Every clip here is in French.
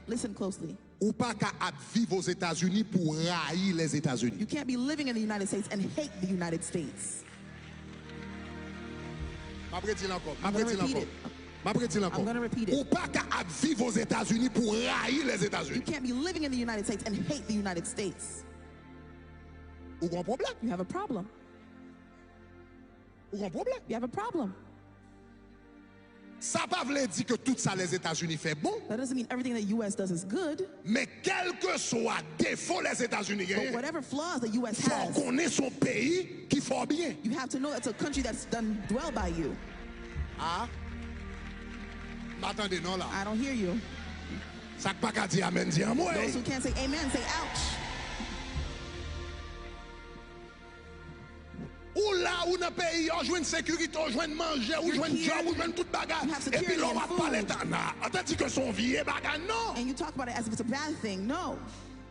Listen closely. Ou pas qu'à vivre aux États-Unis pour haïr les États-Unis. You can't be living in the United States and hate the United States. I'm going to repeat it. You Ou pas qu'à vivre aux États-Unis pour haïr les États-Unis. can't be living in the United States and hate the United States. Ou un problème? You have a problem. Ou un problème? You have a problem. Ça pas veut dire que tout ça les États-Unis fait bon. That doesn't mean everything the U.S. does is good. Mais quel que soit défaut les États-Unis, But whatever flaws the U.S. faut has, qu'on ait son pays qui fait bien. you have to know it's a country that's done well by you. Ah? M'attendez non là. I don't hear you. Ça pas qu'à dire amen, dire moi. Those who can't say amen say ouch. Ou là, ou dans le pays, on joue une sécurité, on joue une manger, on joue une job, on joue toute bagarre. Et puis là, on va parler d'Anna. Tandis que son vie est bagarre, non. And you talk about it as if it's a bad thing. No.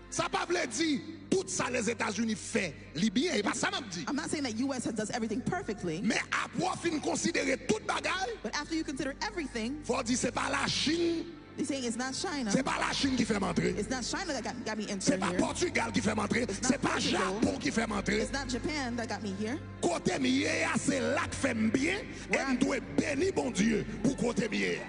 Ça pas veut dire tout ça les États-Unis fait libyen, et pas ça même dit. I'm not saying that U.S. does everything perfectly. Mais après fin considérer toute bagarre, But after you consider everything, faut dire c'est pas la Chine. they're saying it's not China. C'est pas la Chine qui fait m'entrer. It's not China that got me C'est entered pas here. Portugal qui fait m'entrer. C'est pas Japon qui fait m'entrer. It's not Japan that got me here. Côté mié, c'est là que fait bien. Et nous doit bénir bon Dieu pour côté mié.